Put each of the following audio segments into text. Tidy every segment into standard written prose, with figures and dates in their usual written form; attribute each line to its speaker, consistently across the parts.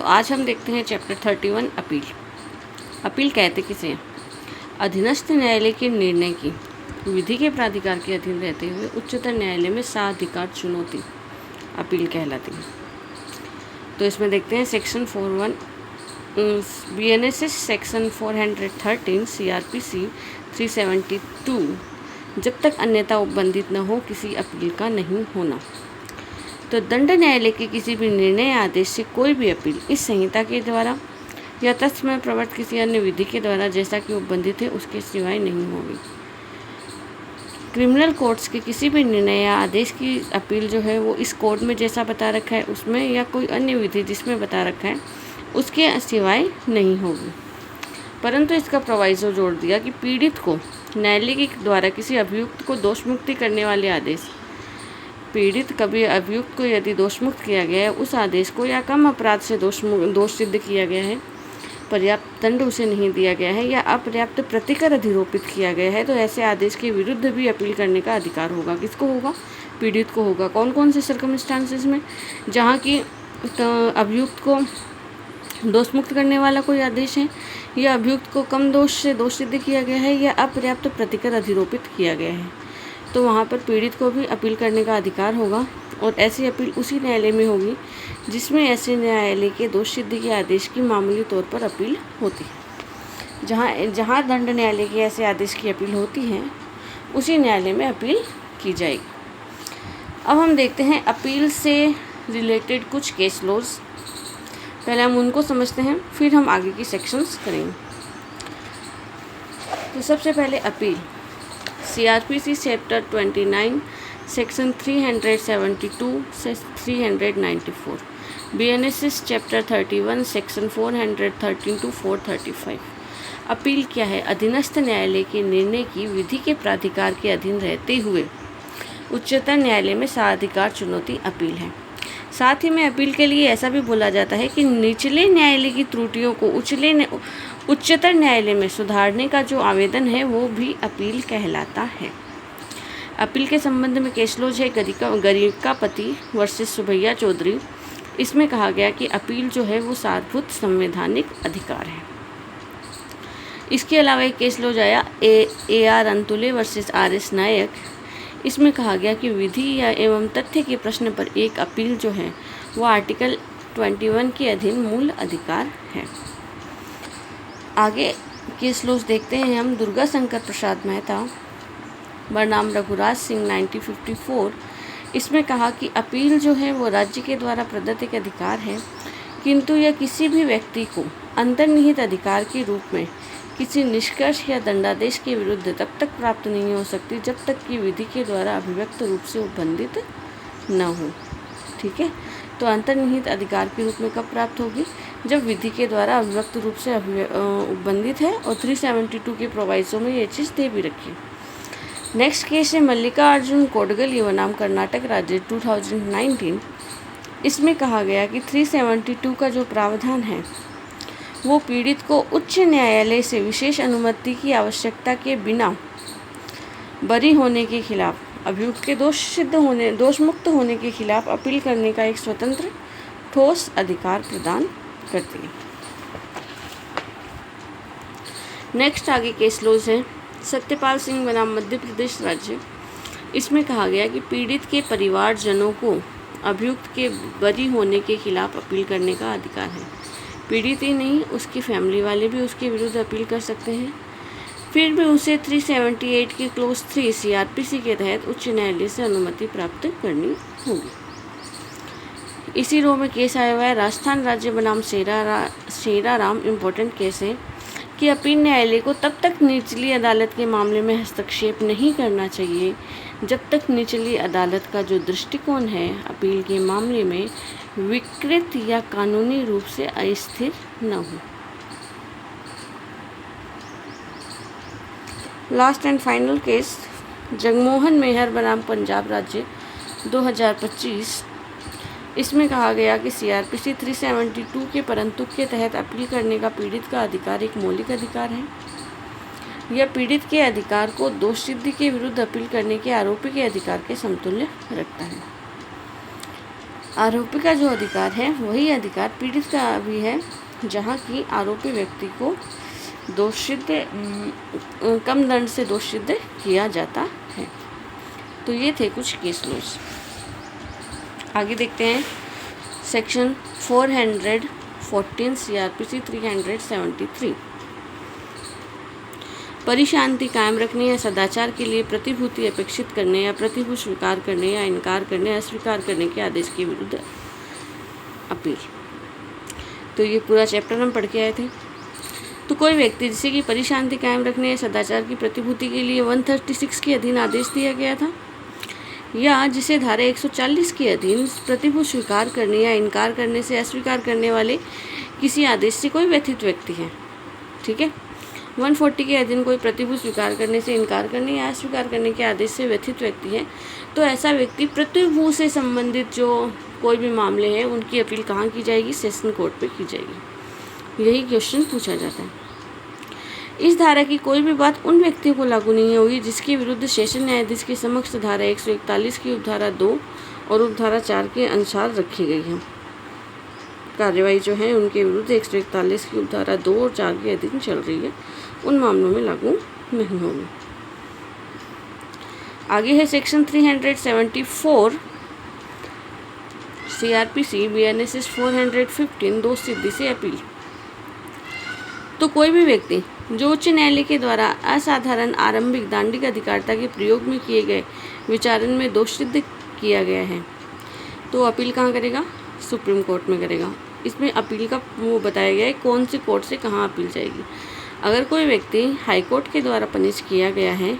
Speaker 1: तो आज हम देखते हैं चैप्टर 31 अपील। अपील कहते किसे हैं? अधीनस्थ न्यायालय के निर्णय की विधि के प्राधिकार के अधीन रहते हुए उच्चतम न्यायालय में साधिकार चुनौती अपील कहलाती है। तो इसमें देखते हैं सेक्शन 41 BNSS सेक्शन 413 CRPC 372 जब तक अन्यथा उपबंधित न हो किसी अपील का नहीं होना। तो दंड न्यायालय के किसी भी निर्णय या आदेश से कोई भी अपील इस संहिता के द्वारा या तत्समय प्रवर्तित किसी अन्य विधि के द्वारा जैसा कि उपबंधित है उसके सिवाय नहीं होगी। क्रिमिनल कोर्ट्स के किसी भी निर्णय या आदेश की अपील जो है वो इस कोड में जैसा बता रखा है उसमें या कोई अन्य विधि जिसमें बता रखा है उसके सिवाय नहीं होगी। परंतु इसका प्रोवाइजो जोड़ दिया कि पीड़ित को न्यायालय के द्वारा किसी अभियुक्त को दोष मुक्ति करने वाले आदेश पीड़ित कभी अभियुक्त को यदि दोषमुक्त किया गया है उस आदेश को या कम अपराध से दोष सिद्ध किया गया है, पर्याप्त दंड उसे नहीं दिया गया है या अपर्याप्त प्रतिकर अधिरोपित किया गया है तो ऐसे आदेश के विरुद्ध भी अपील करने का अधिकार होगा। किसको होगा? पीड़ित को होगा। कौन कौन से सर्कमस्टांसेस में? जहाँ की अभियुक्त को दोषमुक्त करने वाला कोई आदेश है या अभियुक्त को कम दोष से दोष सिद्ध किया गया है या अपर्याप्त प्रतिकर अधिरोपित किया गया है, तो वहाँ पर पीड़ित को भी अपील करने का अधिकार होगा। और ऐसी अपील उसी न्यायालय में होगी जिसमें ऐसे न्यायालय के दोष सिद्धि के आदेश की मामूली तौर पर अपील होती है। जहाँ दंड न्यायालय के ऐसे आदेश की अपील होती है उसी न्यायालय में अपील की जाएगी। अब हम देखते हैं अपील से रिलेटेड कुछ केस लॉज। पहले हम उनको समझते हैं, फिर हम आगे की सेक्शंस करेंगे। तो सबसे पहले अपील CRPC चैप्टर 29 सेक्शन 372 से 394, BNSS chapter 31 section 413 to 435। Appeal क्या है? अधीनस्थ न्यायालय के निर्णय की विधि के प्राधिकार के अधीन रहते हुए उच्चतम न्यायालय में साधिकार चुनौती अपील है। साथ ही में अपील के लिए ऐसा भी बोला जाता है कि निचले न्यायालय की त्रुटियों को उच्चतर न्यायालय में सुधारने का जो आवेदन है वो भी अपील कहलाता है। अपील के संबंध में केस लॉज है गरिकापति वर्सेस सुभैया चौधरी। इसमें कहा गया कि अपील जो है वो सारभूत संवैधानिक अधिकार है। इसके अलावा एक केस लॉज आया AR अंतुले वर्सेस RS नायक। इसमें कहा गया कि विधि या एवं तथ्य के प्रश्न पर एक अपील जो है वो आर्टिकल 21 के अधीन मूल अधिकार है। आगे केस लॉज देखते हैं हम। दुर्गा शंकर प्रसाद मेहता बनाम रघुराज सिंह 1954। इसमें कहा कि अपील जो है वो राज्य के द्वारा प्रदत्त एक अधिकार है, किंतु यह किसी भी व्यक्ति को अंतर्निहित अधिकार के रूप में किसी निष्कर्ष या दंडादेश के विरुद्ध तब तक प्राप्त नहीं हो सकती जब तक कि विधि के द्वारा अभिव्यक्त रूप से उपबंधित न हो। ठीक है, तो अंतर्निहित अधिकार के रूप में कब प्राप्त होगी? जब विधि के द्वारा अभिव्यक्त रूप से उपबंधित है। और 372 के प्रोवाइजो में ये चीज़ दे भी रखी। नेक्स्ट केस है मल्लिकार्जुन कोडगल बनाम कर्नाटक राज्य 2019। इसमें कहा गया कि 372 का जो प्रावधान है वो पीड़ित को उच्च न्यायालय से विशेष अनुमति की आवश्यकता के बिना बरी होने के खिलाफ अभियुक्त के दोष मुक्त होने के खिलाफ अपील करने का एक स्वतंत्र ठोस अधिकार प्रदान करती है। नेक्स्ट आगे केस लॉज है सत्यपाल सिंह बनाम मध्य प्रदेश राज्य। इसमें कहा गया कि पीड़ित के परिवारजनों को अभियुक्त के बरी होने के खिलाफ अपील करने का अधिकार है। पीड़ित ही नहीं, उसकी फैमिली वाले भी उसके विरुद्ध अपील कर सकते हैं। फिर भी उसे 378 की क्लोज 3 CRPC के तहत उच्च न्यायालय से अनुमति प्राप्त करनी होगी। इसी रो में केस आया हुआ है राजस्थान राज्य बनाम शेराराम। इम्पोर्टेंट केस है कि अपील न्यायालय को तब तक निचली अदालत के मामले में हस्तक्षेप नहीं करना चाहिए जब तक निचली अदालत का जो दृष्टिकोण है अपील के मामले में विकृत या कानूनी रूप से अस्थिर न हो। Last and final case Jagmohan Mehar बनाम पंजाब राज्य 2025। इसमें कहा गया कि CRPC 372 के परंतु के तहत अपील करने का पीड़ित का अधिकार एक मौलिक अधिकार है। यह पीड़ित के अधिकार को दोष सिद्धि के विरुद्ध अपील करने के आरोपी के अधिकार के समतुल्य रखता है। आरोपी का जो अधिकार है वही अधिकार पीड़ित का भी है, जहाँ की आरोपी व्यक्ति को कम दंड से दोष सिद्ध किया जाता है। तो ये थे कुछ केस लॉज। आगे देखते हैं सेक्शन 414 CRPC 373। परिशांति कायम रखने या सदाचार के लिए प्रतिभूति अपेक्षित करने या प्रतिभूति स्वीकार करने या इनकार करने या अस्वीकार करने के आदेश के विरुद्ध अपील। तो ये पूरा चैप्टर हम पढ़ के आए थे। तो कोई व्यक्ति जिसे कि परिशांति कायम रखने या सदाचार की प्रतिभूति के लिए 136 के अधीन आदेश दिया गया था, या जिसे धारा 140 के अधीन प्रतिभूति स्वीकार करने या इनकार करने से अस्वीकार करने वाले किसी आदेश से कोई व्यथित व्यक्ति है, ठीक है। 140 के अधीन कोई प्रतिभूति स्वीकार करने से इनकार करने या अस्वीकार करने के आदेश से व्यथित व्यक्ति है, तो ऐसा व्यक्ति प्रतिभूति से संबंधित जो कोई भी मामले हैं उनकी अपील कहाँ की जाएगी? सेशन कोर्ट पे की जाएगी। यही क्वेश्चन पूछा जाता है। इस धारा की कोई भी बात उन व्यक्तियों को लागू नहीं होगी जिसके विरुद्ध सेशन न्यायाधीश के समक्ष धारा 141 की उपधारा 2 और उपधारा 4 के अनुसार रखी गई है। कार्यवाही जो है उनके विरुद्ध 141 की उपधारा 2 और 4 के अधीन चल रही है, उन मामलों में लागू नहीं होगी। आगे है सेक्शन 374 CRPC BNSS 415 दोष सिद्धि से अपील। तो कोई भी व्यक्ति जो उच्च न्यायालय के द्वारा असाधारण आरंभिक दांडिक अधिकारिता के प्रयोग में किए गए विचारण में दोष सिद्ध किया गया है, तो अपील कहाँ करेगा? सुप्रीम कोर्ट में करेगा। इसमें अपील का वो बताया गया है कौन सी कोर्ट से कहाँ अपील जाएगी। अगर कोई व्यक्ति हाई कोर्ट के द्वारा पनिश किया गया है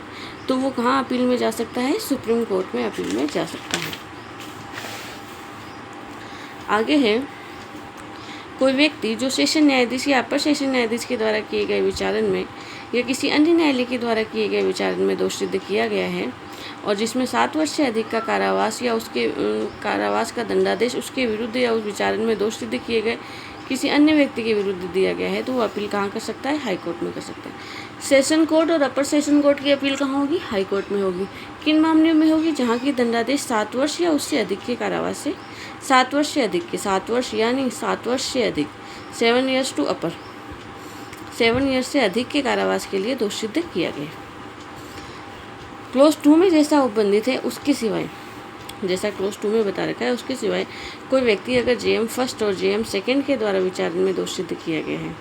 Speaker 1: तो वो कहाँ अपील में जा सकता है? सुप्रीम कोर्ट में अपील में जा सकता है। आगे है कोई व्यक्ति जो सेशन न्यायाधीश या अपर सेशन न्यायाधीश के द्वारा किए गए विचारण में या किसी अन्य न्यायालय के द्वारा किए गए विचारण में दोष सिद्ध किया गया है और जिसमें 7 वर्ष से अधिक का कारावास या उसके कारावास का दंडादेश उसके विरुद्ध या उस विचारण में दोष सिद्ध किए गए किसी अन्य व्यक्ति के विरुद्ध दिया गया है, तो वो अपील कहाँ कर सकता है? हाई कोर्ट में कर सकता है। सेशन कोर्ट और अपर सेशन कोर्ट की अपील कहाँ होगी? हाई कोर्ट में होगी। किन मामलों में होगी? जहाँ की दंडादेश 7 वर्ष या उससे अधिक के कारावास से 7 वर्ष से अधिक के 7 वर्ष यानी 7 वर्ष से अधिक 7 years टू अपर 7 years से अधिक के कारावास के लिए दोष सिद्ध किया गया। क्लोज 2 में जैसा उपबंधित है उसके सिवाय, जैसा क्लोज 2 में बता रखा है उसके सिवाय कोई व्यक्ति अगर JM फर्स्ट और JM सेकेंड के द्वारा विचारण में दोष सिद्ध किया गया है,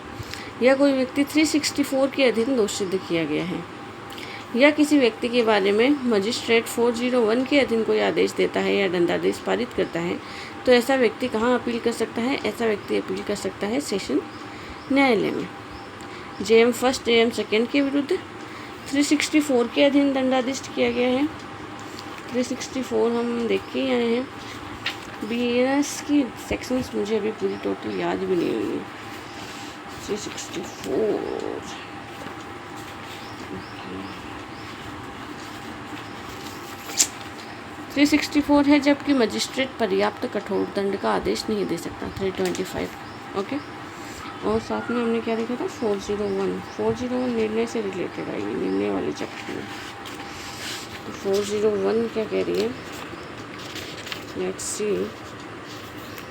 Speaker 1: या कोई व्यक्ति 364 के अधीन दोष सिद्ध किया गया है, या किसी व्यक्ति के बारे में मजिस्ट्रेट 401 के अधीन कोई आदेश देता है या दंडादेश पारित करता है, तो ऐसा व्यक्ति कहाँ अपील कर सकता है? ऐसा व्यक्ति अपील कर सकता है सेशन न्यायालय में। JM फर्स्ट JM सेकेंड के विरुद्ध 364 के अधीन दंडादेश किया गया है। 364 हम देख के आए हैं। BNS की सेक्शंस मुझे अभी पूरी टोटल याद भी नहीं हुई है। 364 364 है जबकि मजिस्ट्रेट पर्याप्त कठोर दंड का आदेश नहीं दे सकता। 325 ओके। और साथ में हमने क्या देखा था? 401 निर्णय से रिलेटेड आएगी, निर्णय वाले चैप्टर में। तो 401 क्या कह रही है? Let's see.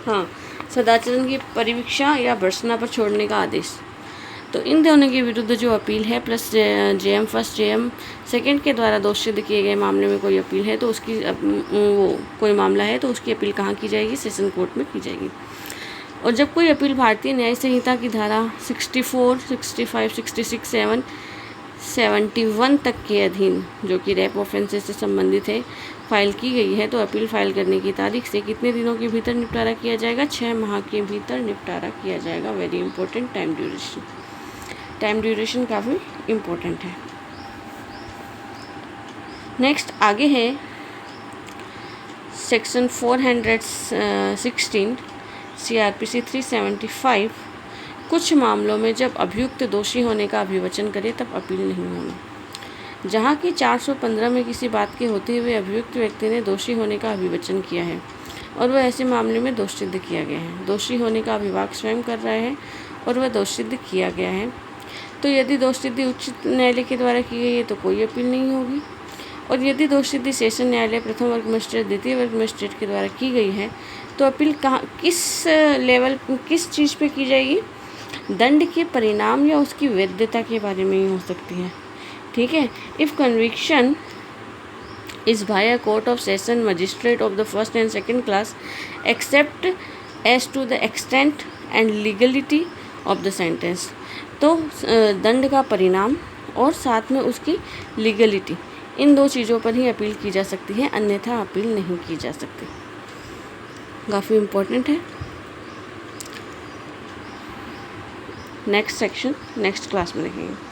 Speaker 1: हाँ, सदाचरण की परिवीक्षा या भर्त्सना पर छोड़ने का आदेश। तो इन दोनों के विरुद्ध जो अपील है plus JM first JM second के द्वारा दोष सिद्ध किए गए मामले में कोई अपील है तो उसकी वो कोई मामला है तो उसकी अपील कहाँ की जाएगी? सेशन कोर्ट में की जाएगी। और जब कोई अपील भारतीय न्याय संहिता की धारा 64, 65, 66, 7, 71 तक के अधीन जो कि रेप ऑफेंसेस से संबंधित है फाइल की गई है, तो अपील फाइल करने की तारीख से कितने दिनों के भीतर निपटारा किया जाएगा? 6 माह के भीतर निपटारा किया जाएगा। वेरी इंपॉर्टेंट टाइम ड्यूरेशन काफ़ी इम्पोर्टेंट है। नेक्स्ट आगे है सेक्शन 416 CRPC 375। कुछ मामलों में जब अभियुक्त दोषी होने का अभिवचन करे तब अपील नहीं होगी। जहाँ की 415 में किसी बात के होते हुए अभियुक्त व्यक्ति ने दोषी होने का अभिवचन किया है और वह ऐसे मामले में दोष सिद्ध किया गया है, दोषी होने का अभिभाग स्वयं कर रहा है और वह दोष सिद्ध किया गया है, तो यदि दोष सिद्धि उच्च न्यायालय के द्वारा की गई है तो कोई अपील नहीं होगी। और यदि दोष सिद्धि सेशन न्यायालय प्रथम वर्ग मजिस्ट्रेट द्वितीय वर्ग मजिस्ट्रेट के द्वारा की गई है तो अपील कहाँ, किस लेवल, किस चीज़ पे की जाएगी? दंड के परिणाम या उसकी वैधता के बारे में ही हो सकती है। ठीक है। If conviction is by a court of session magistrate of the first and second class except as to the extent and legality of the sentence। तो दंड का परिणाम और साथ में उसकी लीगलिटी, इन दो चीज़ों पर ही अपील की जा सकती है, अन्यथा अपील नहीं की जा सकती। काफ़ी इम्पोर्टेंट है। नेक्स्ट सेक्शन नेक्स्ट क्लास में देखेंगे।